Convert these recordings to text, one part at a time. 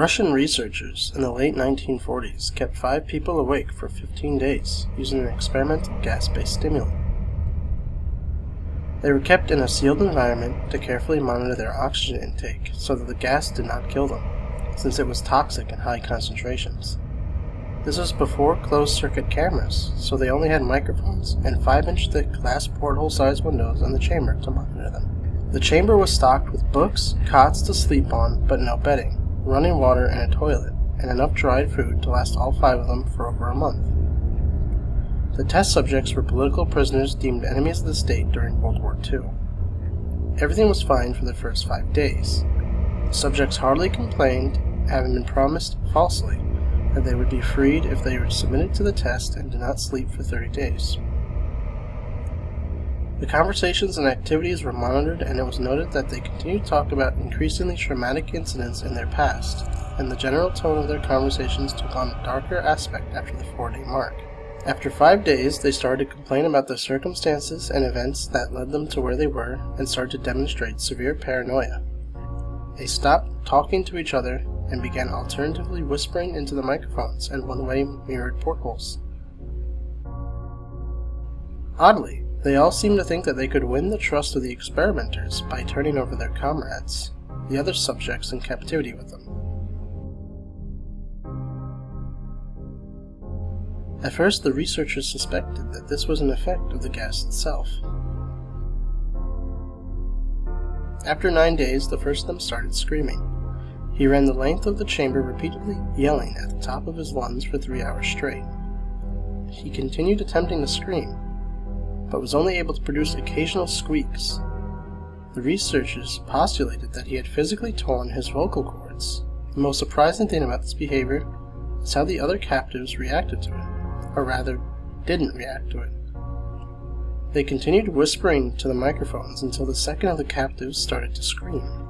Russian researchers in the late 1940s kept 5 people awake for 15 days using an experimental gas-based stimulant. They were kept in a sealed environment to carefully monitor their oxygen intake so that the gas did not kill them, since it was toxic in high concentrations. This was before closed-circuit cameras, so they only had microphones and 5-inch thick glass porthole-sized windows in the chamber to monitor them. The chamber was stocked with books, cots to sleep on, but no bedding, running water and a toilet, and enough dried food to last all 5 of them for over a month. The test subjects were political prisoners deemed enemies of the state during World War II. Everything was fine for the first 5 days. The subjects hardly complained, having been promised falsely that they would be freed if they were submitted to the test and did not sleep for 30 days. The conversations and activities were monitored, and it was noted that they continued to talk about increasingly traumatic incidents in their past, and the general tone of their conversations took on a darker aspect after the 4-day mark. After 5 days, they started to complain about the circumstances and events that led them to where they were, and started to demonstrate severe paranoia. They stopped talking to each other and began alternatively whispering into the microphones and one-way mirrored portholes. Oddly, they all seemed to think that they could win the trust of the experimenters by turning over their comrades, the other subjects in captivity with them. At first, the researchers suspected that this was an effect of the gas itself. After 9 days, the first of them started screaming. He ran the length of the chamber repeatedly yelling at the top of his lungs for 3 hours straight. He continued attempting to scream, but was only able to produce occasional squeaks. The researchers postulated that he had physically torn his vocal cords. The most surprising thing about this behavior is how the other captives reacted to it, or rather, didn't react to it. They continued whispering to the microphones until the second of the captives started to scream.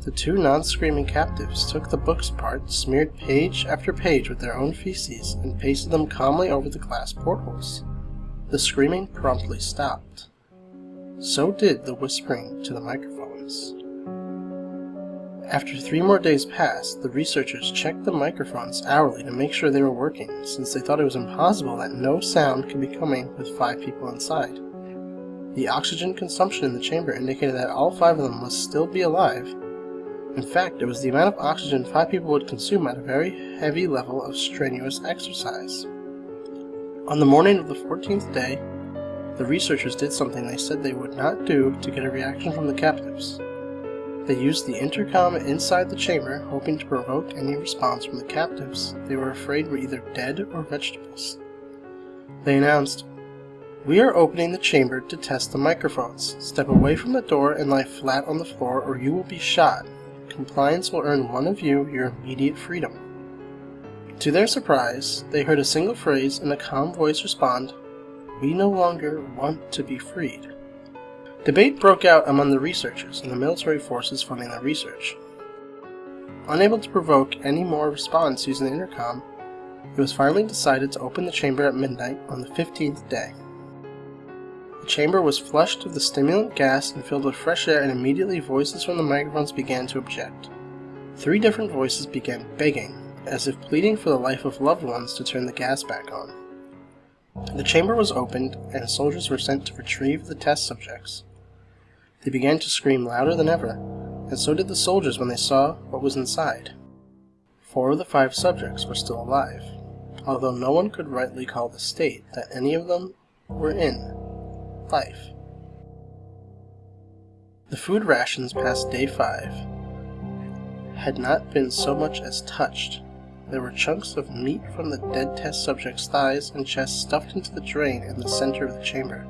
The 2 non-screaming captives took the books apart, smeared page after page with their own feces, and pasted them calmly over the glass portholes. The screaming promptly stopped. So did the whispering to the microphones. After 3 more days passed, the researchers checked the microphones hourly to make sure they were working, since they thought it was impossible that no sound could be coming with 5 people inside. The oxygen consumption in the chamber indicated that all 5 of them must still be alive. In fact, it was the amount of oxygen 5 people would consume at a very heavy level of strenuous exercise. On the morning of the 14th day, the researchers did something they said they would not do to get a reaction from the captives. They used the intercom inside the chamber, hoping to provoke any response from the captives they were afraid were either dead or vegetables. They announced, "We are opening the chamber to test the microphones. Step away from the door and lie flat on the floor, or you will be shot. Compliance will earn one of you your immediate freedom." To their surprise, they heard a single phrase in a calm voice respond, "We no longer want to be freed." Debate broke out among the researchers and the military forces funding the research. Unable to provoke any more response using the intercom, it was finally decided to open the chamber at midnight on the 15th day. The chamber was flushed with the stimulant gas and filled with fresh air, and immediately voices from the microphones began to object. 3 different voices began begging, as if pleading for the life of loved ones, to turn the gas back on. The chamber was opened, and soldiers were sent to retrieve the test subjects. They began to scream louder than ever, and so did the soldiers when they saw what was inside. 4 of the 5 subjects were still alive, although no one could rightly call the state that any of them were in life. The food rations past day 5 had not been so much as touched. There were chunks of meat from the dead test subjects' thighs and chests stuffed into the drain in the center of the chamber,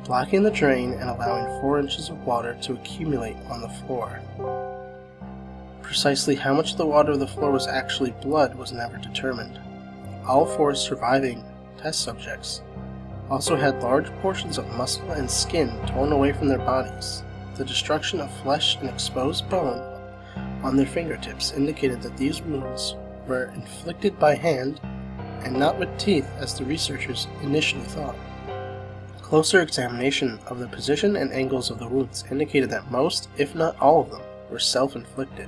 blocking the drain and allowing 4 inches of water to accumulate on the floor. Precisely how much of the water of the floor was actually blood was never determined. All 4 surviving test subjects also had large portions of muscle and skin torn away from their bodies. The destruction of flesh and exposed bone on their fingertips indicated that these wounds were inflicted by hand and not with teeth as the researchers initially thought. Closer examination of the position and angles of the wounds indicated that most, if not all of them, were self-inflicted.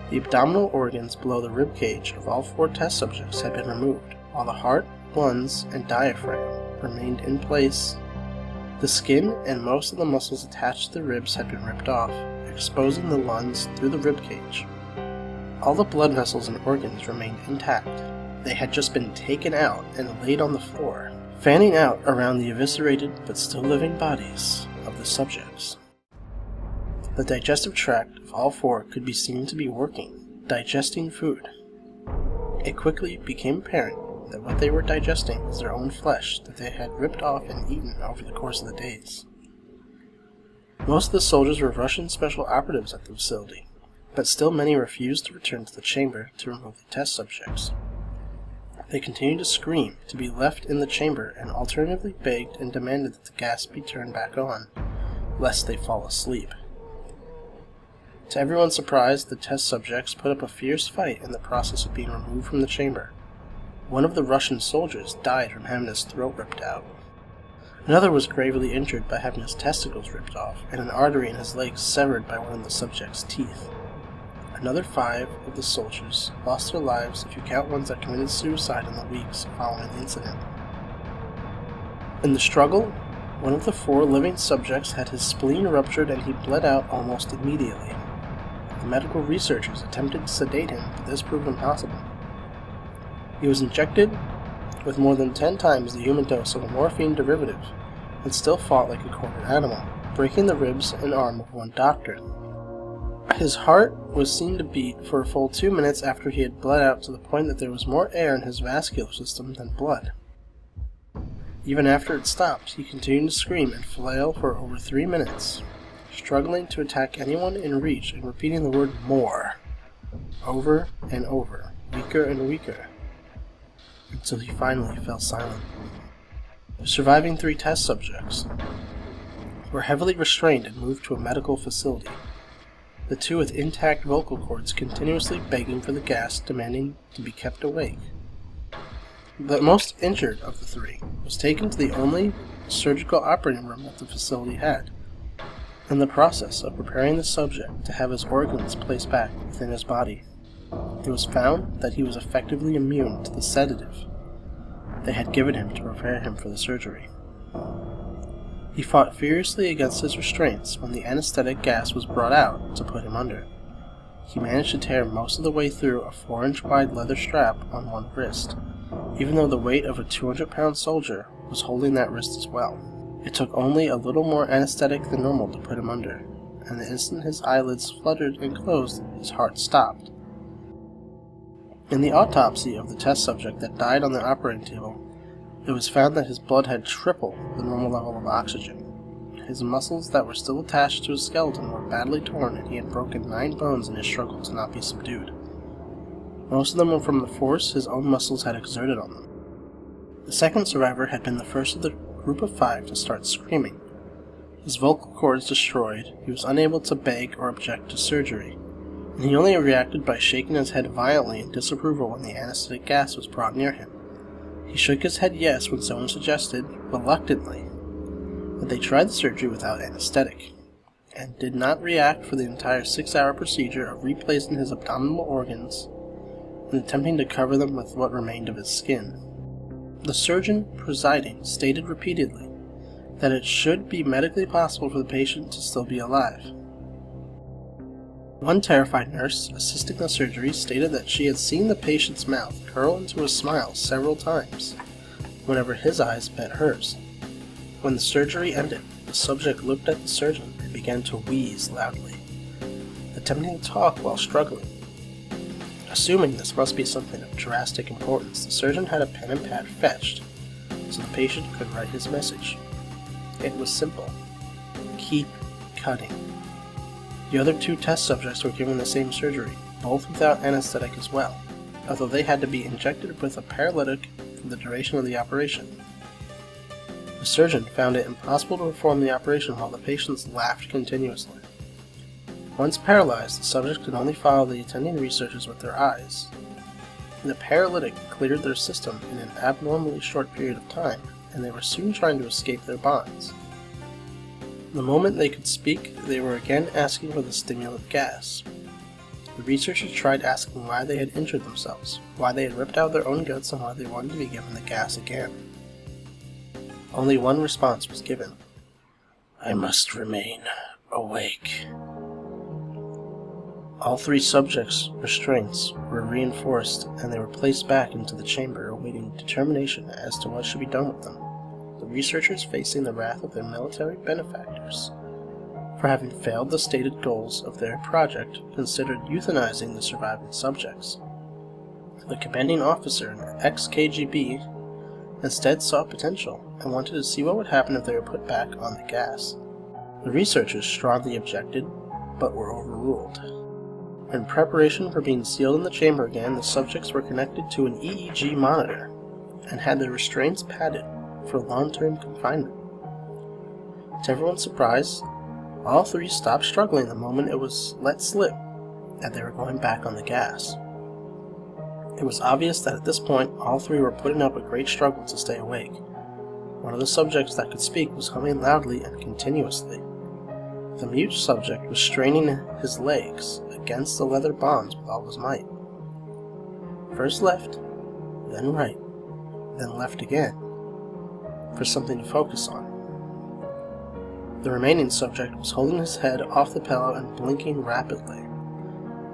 The abdominal organs below the ribcage of all 4 test subjects had been removed, while the heart, lungs, and diaphragm remained in place. The skin and most of the muscles attached to the ribs had been ripped off, exposing the lungs through the ribcage. All the blood vessels and organs remained intact. They had just been taken out and laid on the floor, fanning out around the eviscerated but still living bodies of the subjects. The digestive tract of all 4 could be seen to be working, digesting food. It quickly became apparent that what they were digesting was their own flesh that they had ripped off and eaten over the course of the days. Most of the soldiers were Russian special operatives at the facility, but still many refused to return to the chamber to remove the test subjects. They continued to scream to be left in the chamber and alternatively begged and demanded that the gas be turned back on, lest they fall asleep. To everyone's surprise, the test subjects put up a fierce fight in the process of being removed from the chamber. One of the Russian soldiers died from having his throat ripped out. Another was gravely injured by having his testicles ripped off and an artery in his leg severed by one of the subject's teeth. Another 5 of the soldiers lost their lives if you count ones that committed suicide in the weeks following the incident. In the struggle, one of the 4 living subjects had his spleen ruptured and he bled out almost immediately. The medical researchers attempted to sedate him, but this proved impossible. He was injected with more than 10 times the human dose of a morphine derivative and still fought like a cornered animal, breaking the ribs and arm of one doctor. His heart was seen to beat for a full 2 minutes after he had bled out to the point that there was more air in his vascular system than blood. Even after it stopped, he continued to scream and flail for over 3 minutes, struggling to attack anyone in reach and repeating the word "more" over and over, weaker and weaker, until he finally fell silent. The surviving 3 test subjects were heavily restrained and moved to a medical facility, the 2 with intact vocal cords continuously begging for the gas, demanding to be kept awake. The most injured of the 3 was taken to the only surgical operating room that the facility had. In the process of preparing the subject to have his organs placed back within his body, it was found that he was effectively immune to the sedative they had given him to prepare him for the surgery. He fought furiously against his restraints when the anesthetic gas was brought out to put him under. He managed to tear most of the way through a 4-inch wide leather strap on one wrist, even though the weight of a 200-pound soldier was holding that wrist as well. It took only a little more anesthetic than normal to put him under, and the instant his eyelids fluttered and closed, his heart stopped. In the autopsy of the test subject that died on the operating table, it was found that his blood had triple the normal level of oxygen. His muscles that were still attached to his skeleton were badly torn, and he had broken 9 bones in his struggle to not be subdued. Most of them were from the force his own muscles had exerted on them. The second survivor had been the first of the group of 5 to start screaming. His vocal cords destroyed, he was unable to beg or object to surgery, and he only reacted by shaking his head violently in disapproval when the anesthetic gas was brought near him. He shook his head yes when someone suggested, reluctantly, that they try the surgery without anesthetic, and did not react for the entire 6-hour procedure of replacing his abdominal organs and attempting to cover them with what remained of his skin. The surgeon presiding stated repeatedly that it should be medically possible for the patient to still be alive. One terrified nurse assisting the surgery stated that she had seen the patient's mouth curl into a smile several times whenever his eyes met hers. When the surgery ended, the subject looked at the surgeon and began to wheeze loudly, attempting to talk while struggling. Assuming this must be something of drastic importance, the surgeon had a pen and pad fetched so the patient could write his message. It was simple: keep cutting. The other 2 test subjects were given the same surgery, both without anesthetic as well, although they had to be injected with a paralytic for the duration of the operation. The surgeon found it impossible to perform the operation while the patients laughed continuously. Once paralyzed, the subjects could only follow the attending researchers with their eyes. The paralytic cleared their system in an abnormally short period of time, and they were soon trying to escape their bonds. The moment they could speak, they were again asking for the stimulant gas. The researchers tried asking why they had injured themselves, why they had ripped out their own guts, and why they wanted to be given the gas again. Only one response was given. "I must remain awake." All 3 subjects' restraints were reinforced, and they were placed back into the chamber, awaiting determination as to what should be done with them. The researchers, facing the wrath of their military benefactors for having failed the stated goals of their project, considered euthanizing the surviving subjects. The commanding officer, an ex-KGB, instead saw potential and wanted to see what would happen if they were put back on the gas. The researchers strongly objected, but were overruled. In preparation for being sealed in the chamber again, the subjects were connected to an EEG monitor and had their restraints padded for long-term confinement. To everyone's surprise, all 3 stopped struggling the moment it was let slip that they were going back on the gas. It was obvious that at this point, all 3 were putting up a great struggle to stay awake. One of the subjects that could speak was humming loudly and continuously. The mute subject was straining his legs against the leather bonds with all his might. First left, then right, then left again, for something to focus on. The remaining subject was holding his head off the pillow and blinking rapidly.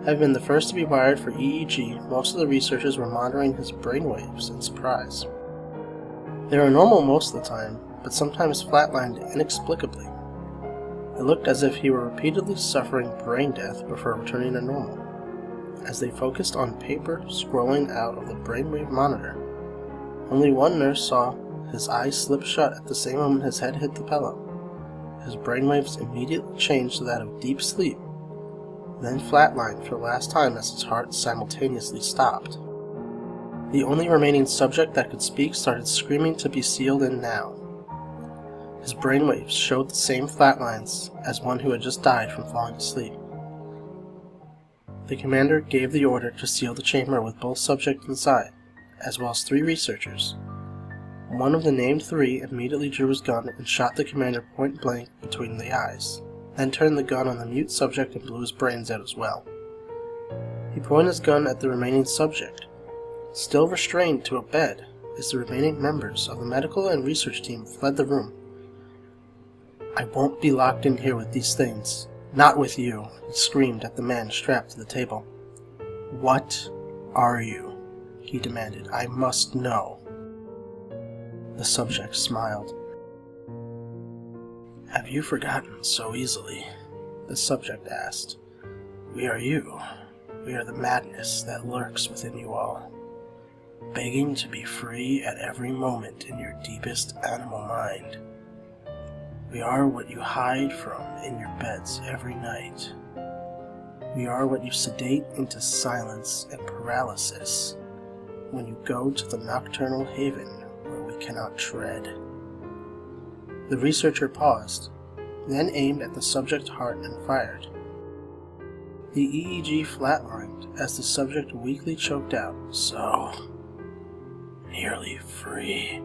Having been the first to be wired for EEG, most of the researchers were monitoring his brainwaves in surprise. They were normal most of the time, but sometimes flatlined inexplicably. It looked as if he were repeatedly suffering brain death before returning to normal. As they focused on paper scrolling out of the brainwave monitor, only one nurse saw his eyes slip shut at the same moment his head hit the pillow. His brainwaves immediately changed to that of deep sleep, then flatlined for the last time as his heart simultaneously stopped. The only remaining subject that could speak started screaming to be sealed in now. His brainwaves showed the same flatlines as one who had just died from falling asleep. The commander gave the order to seal the chamber with both subjects inside, as well as 3 researchers. One of the named 3 immediately drew his gun and shot the commander point blank between the eyes, then turned the gun on the mute subject and blew his brains out as well. He pointed his gun at the remaining subject. Still restrained to a bed, as the remaining members of the medical and research team fled the room. "I won't be locked in here with these things. Not with you," he screamed at the man strapped to the table. "What are you?" he demanded. "I must know." The subject smiled. "Have you forgotten so easily?" the subject asked. "We are you. We are the madness that lurks within you all, begging to be free at every moment in your deepest animal mind. We are what you hide from in your beds every night. We are what you sedate into silence and paralysis when you go to the nocturnal haven where we cannot tread." The researcher paused, then aimed at the subject's heart and fired. The EEG flatlined as the subject weakly choked out, "So, nearly free."